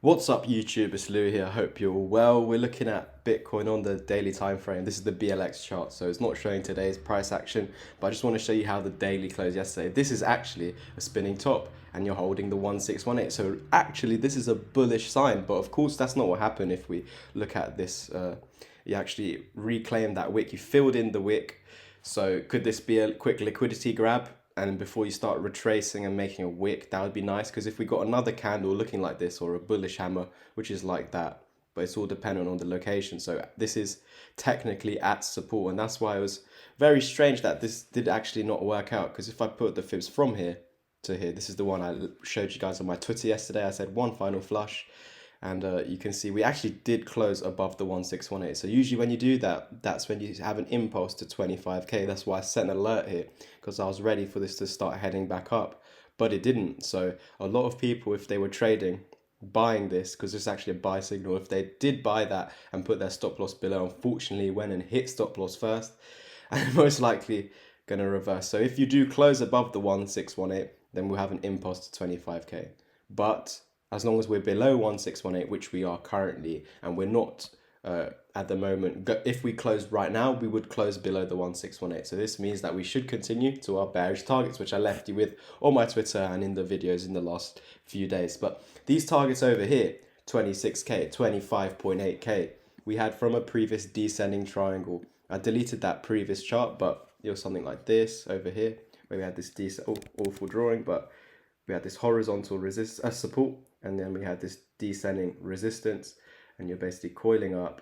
What's up YouTube, it's Lou here, I hope you're all well. We're looking at Bitcoin on the daily time frame. This is the BLX chart, so it's not showing today's price action, but I just want to show you how the daily closed yesterday. This is actually a spinning top and you're holding the 1618, so actually this is a bullish sign, but of course that's not what happened. If we look at this, you actually reclaimed that wick, you filled in the wick. So could this be a quick liquidity grab? And before you start retracing and making a wick, that would be nice, because if we got another candle looking like this or a bullish hammer which is like that, but it's all dependent on the location. So this is technically at support, and that's why it was very strange that this did actually not work out, because if I put the fibs from here to here, this is the one I showed you guys on my Twitter yesterday. I said one final flush, and you can see we actually did close above the 1618. So usually when you do that, that's when you have an impulse to 25k. That's why I sent an alert here, because I was ready for this to start heading back up, but it didn't. So a lot of people, if they were trading, buying this, because it's actually a buy signal, if they did buy that and put their stop loss below, unfortunately went and hit stop loss first and most likely going to reverse. So if you do close above the 1618, then we'll have an impulse to 25k. But as long as we're below 1618, which we are currently, and we're not at the moment, if we closed right now, we would close below the 1618. So this means that we should continue to our bearish targets, which I left you with on my Twitter and in the videos in the last few days. But these targets over here, 26k, 25.8k, we had from a previous descending triangle. I deleted that previous chart, but it was something like this over here, where we had this awful drawing, but we had this horizontal support, and then we had this descending resistance, and you're basically coiling up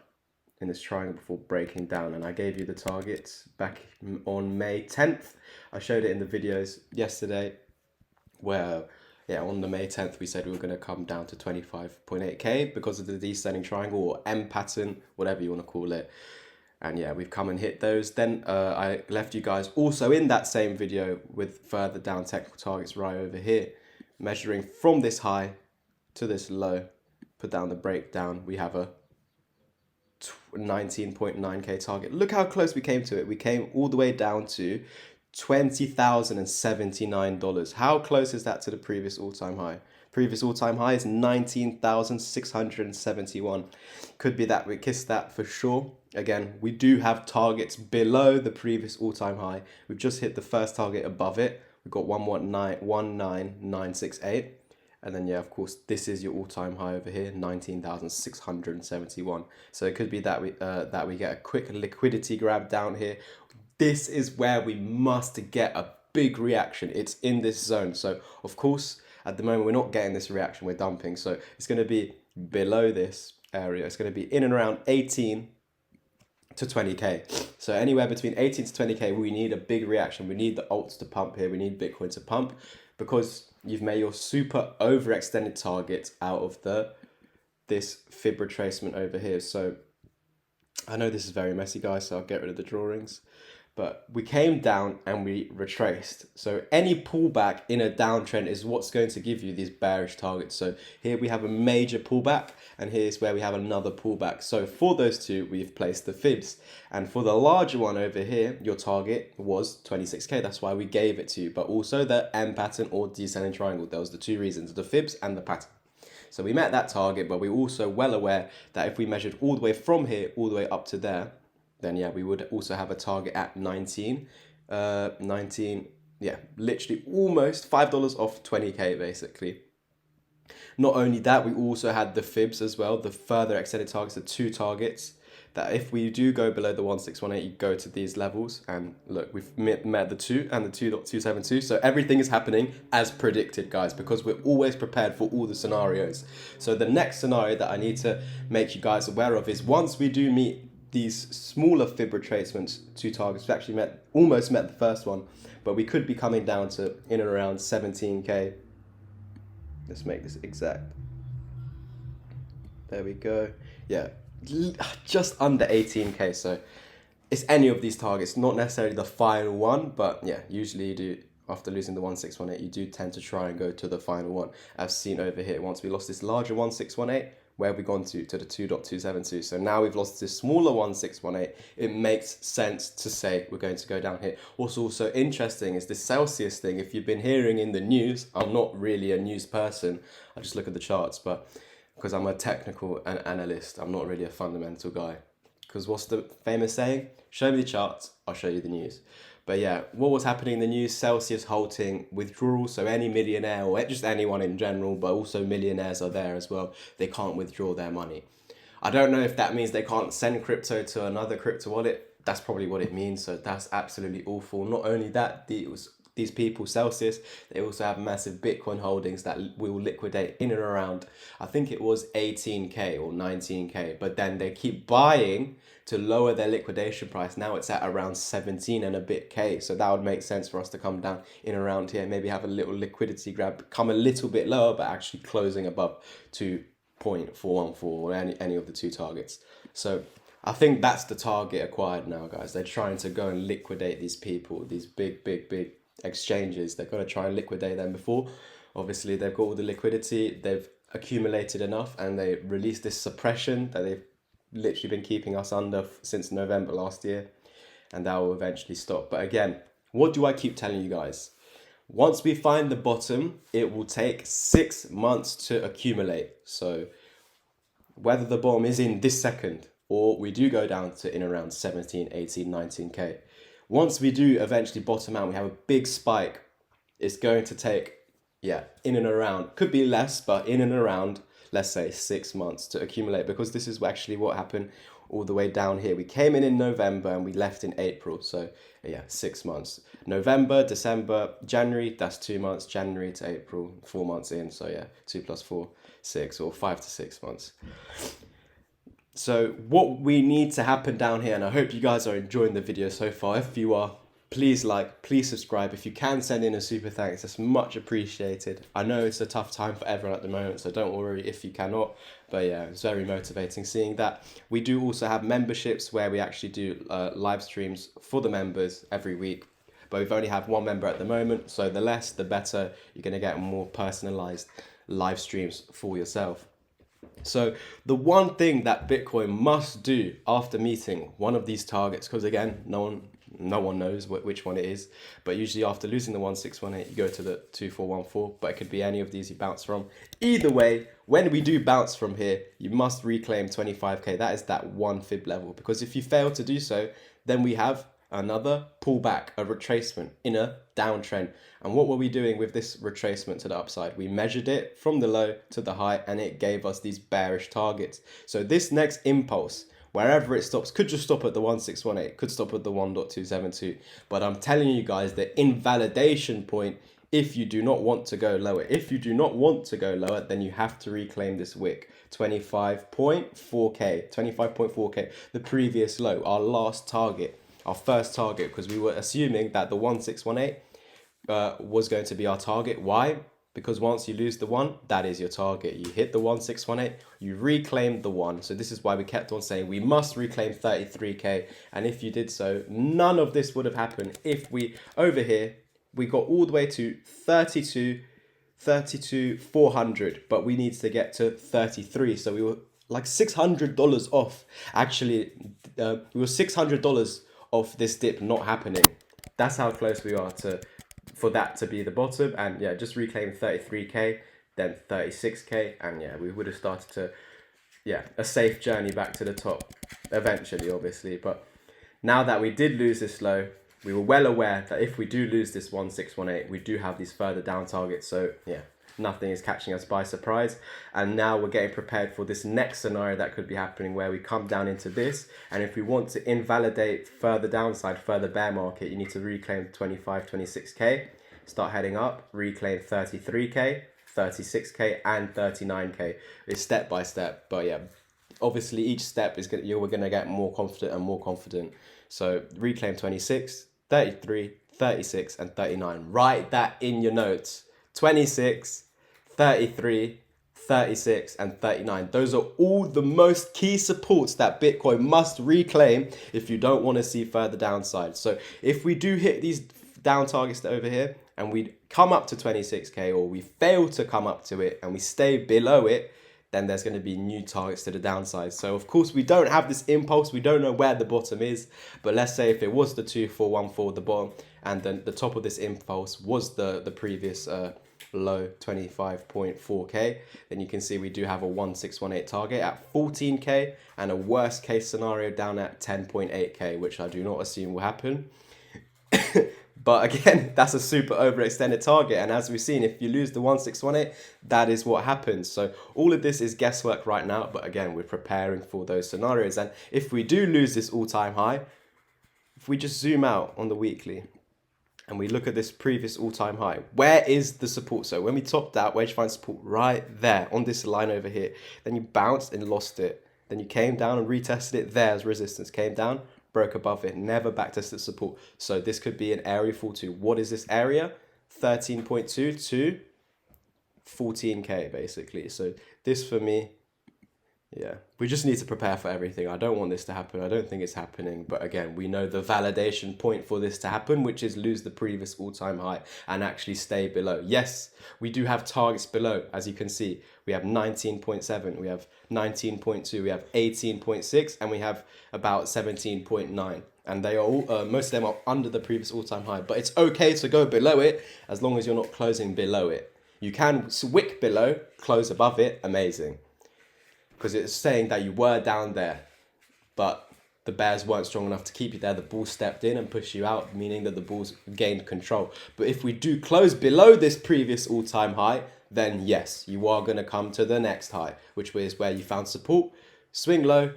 in this triangle before breaking down. And I gave you the targets back on May 10th. I showed it in the videos yesterday, where on the May 10th we said we were going to come down to 25.8k because of the descending triangle, or M pattern, whatever you want to call it. And yeah, we've come and hit those. Then I left you guys also in that same video with further down technical targets right over here, measuring from this high to this low. Put down the breakdown, we have a 19.9k target. Look how close we came to it. We came all the way down to $20,079. How close is that to the previous all-time high? Previous all-time high is 19,671. Could be that we kissed that for sure. Again, we do have targets below the previous all-time high. We've just hit the first target above it. We've got 119,968. And then, yeah, of course, this is your all-time high over here, 19,671. So it could be that we get a quick liquidity grab down here. This is where we must get a big reaction. It's in this zone. So, of course, at the moment, we're not getting this reaction. We're dumping. So it's going to be below this area. It's going to be in and around 18 to 20k. So anywhere between 18 to 20k, we need a big reaction. We need the alts to pump here. We need Bitcoin to pump, because you've made your super overextended target out of this fib retracement over here. So I know this is very messy, guys, so I'll get rid of the drawings. But we came down and we retraced. So any pullback in a downtrend is what's going to give you these bearish targets. So here we have a major pullback, and here's where we have another pullback. So for those two, we've placed the fibs. And for the larger one over here, your target was 26k. That's why we gave it to you. But also the M pattern or descending triangle. Those are the two reasons, the fibs and the pattern. So we met that target, but we're also well aware that if we measured all the way from here all the way up to there, then yeah, we would also have a target at 19, yeah, literally almost $5 off 20k basically. Not only that, we also had the fibs as well, the further extended targets, the two targets, that if we do go below the 1618, you go to these levels, and look, we've met the 2 and the 2.272. So everything is happening as predicted, guys, because we're always prepared for all the scenarios. So the next scenario that I need to make you guys aware of is, once we do meet these smaller fib retracements, two targets, we actually almost met the first one, but we could be coming down to in and around 17k. Let's make this exact. There we go. Yeah, just under 18k. So it's any of these targets, not necessarily the final one, but yeah, usually you do, after losing the 1618, you do tend to try and go to the final one, as seen over here. Once we lost this larger 1618, where have we gone to the 2.272. So now we've lost this smaller 1618. It makes sense to say we're going to go down here. What's also interesting is this Celsius thing. If you've been hearing in the news, I'm not really a news person, I just look at the charts, but because I'm a technical analyst. I'm not really a fundamental guy. Because what's the famous saying? Show me the charts, I'll show you the news. But yeah, what was happening in the news? Celsius halting withdrawal. So any millionaire, or just anyone in general, but also millionaires are there as well. They can't withdraw their money. I don't know if that means they can't send crypto to another crypto wallet. That's probably what it means. So that's absolutely awful. Not only that, these people, Celsius, they also have massive Bitcoin holdings that will liquidate in and around, I think it was 18K or 19K, but then they keep buying to lower their liquidation price. Now it's at around 17 and a bit K. So that would make sense for us to come down in around here, maybe have a little liquidity grab, come a little bit lower, but actually closing above 2.414 or any of the two targets. So I think that's the target acquired now, guys. They're trying to go and liquidate these people, these big exchanges. They're going to try and liquidate them before. Obviously, they've got all the liquidity, they've accumulated enough, and they released this suppression that they've literally been keeping us under since November last year, and that will eventually stop. But again, what do I keep telling you guys? Once we find the bottom, it will take 6 months to accumulate. So whether the bottom is in this second or we do go down to in around 17, 18, 19K, once we do eventually bottom out, we have a big spike, it's going to take, in and around, could be less, but in and around, let's say 6 months to accumulate, because this is actually what happened all the way down here. We came in November and we left in April. So 6 months. November, December, January, that's 2 months. January to April, 4 months in. So 2 plus 4, 6, or 5 to 6 months. So what we need to happen down here, and I hope you guys are enjoying the video so far. If you are, please like, please subscribe. If you can send in a super thanks, that's much appreciated. I know it's a tough time for everyone at the moment, so don't worry if you cannot. But it's very motivating seeing that. We do also have memberships where we actually do live streams for the members every week. But we've only have one member at the moment, so the less, the better. You're going to get more personalized live streams for yourself. So the one thing that Bitcoin must do after meeting one of these targets, because again, no one knows which one it is, but usually after losing the 1618, you go to the 2414, but it could be any of these you bounce from. Either way, when we do bounce from here, you must reclaim 25K. That is that one fib level, because if you fail to do so, then we have another pullback, a retracement in a downtrend. And what were we doing with this retracement to the upside? We measured it from the low to the high, and it gave us these bearish targets. So this next impulse, wherever it stops, could just stop at the 1618, could stop at the 1.272. But I'm telling you guys, the invalidation point, if you do not want to go lower, then you have to reclaim this wick, 25.4K, the previous low, our last target. Our first target, because we were assuming that the 1618 was going to be our target. Why? Because once you lose the one, that is your target. You hit the 1618, you reclaimed the one. So this is why we kept on saying we must reclaim 33K. And if you did so, none of this would have happened if we, over here, we got all the way to 400, but we need to get to 33. So we were like $600 off. Actually, we were $600 of this dip not happening. That's how close we are for that to be the bottom. And just reclaim 33K, then 36K, and we would have started to a safe journey back to the top eventually, obviously. But now that we did lose this low, we were well aware that if we do lose this 1618, we do have these further down targets. So nothing is catching us by surprise. And now we're getting prepared for this next scenario that could be happening, where we come down into this. And if we want to invalidate further downside, further bear market, you need to reclaim 25, 26K, start heading up, reclaim 33K, 36K, and 39K. It's step by step. But obviously each step is we're going to get more confident and more confident. So reclaim 26, 33, 36, and 39. Write that in your notes. 26, 33, 36, and 39. Those are all the most key supports that Bitcoin must reclaim if you don't want to see further downside. So if we do hit these down targets over here and we come up to 26K, or we fail to come up to it and we stay below it, then there's going to be new targets to the downside. So of course we don't have this impulse, we don't know where the bottom is, but let's say if it was the 2414 the bottom, and then the top of this impulse was the previous below 25.4k, then you can see we do have a 1618 target at 14k and a worst case scenario down at 10.8k, which I do not assume will happen. But again, that's a super overextended target. And as we've seen, if you lose the 1618, that is what happens. So all of this is guesswork right now. But again, we're preparing for those scenarios. And if we do lose this all-time high, if we just zoom out on the weekly and we look at this previous all-time high, where is the support? So when we topped out, where did you find support? Right there on this line over here. Then you bounced and lost it. Then you came down and retested it there as resistance. Came down, broke above it, never backtested support. So this could be an area fall to. What is this area? 13.2 to 14k basically. So this for me, yeah, we just need to prepare for everything. I don't want this to happen. I don't think it's happening. But again, we know the validation point for this to happen, which is lose the previous all-time high and actually stay below. Yes, we do have targets below. As you can see, we have 19.7, we have 19.2, we have 18.6, and we have about 17.9. And they are all, most of them are under the previous all-time high. But it's okay to go below it as long as you're not closing below it. You can wick below, close above it, amazing. Because it's saying that you were down there, but the bears weren't strong enough to keep you there. The bull stepped in and pushed you out, meaning that the bulls gained control. But if we do close below this previous all-time high, then yes, you are going to come to the next high, which is where you found support, swing low,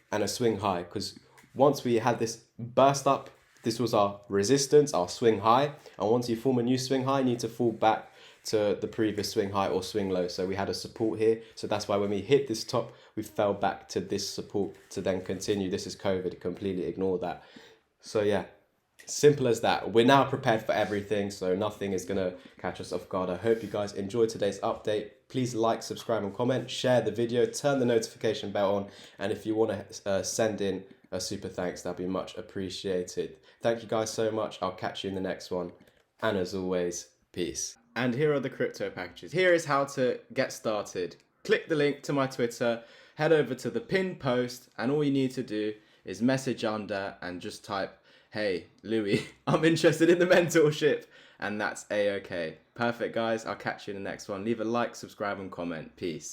and a swing high. Because once we had this burst up, this was our resistance, our swing high. And once you form a new swing high, you need to fall back to the previous swing high or swing low. So we had a support here. So that's why when we hit this top, we fell back to this support to then continue. This is COVID, completely ignore that. So yeah, simple as that. We're now prepared for everything, so nothing is gonna catch us off guard. I hope you guys enjoyed today's update. Please like, subscribe and comment, share the video, turn the notification bell on. And if you wanna send in a super thanks, that'd be much appreciated. Thank you guys so much. I'll catch you in the next one. And as always, peace. And here are the crypto packages. Here is how to get started. Click the link to my Twitter, head over to the pinned post, and all you need to do is message under and just type, hey, Louis, I'm interested in the mentorship. And that's A-okay. Perfect, guys. I'll catch you in the next one. Leave a like, subscribe, and comment. Peace.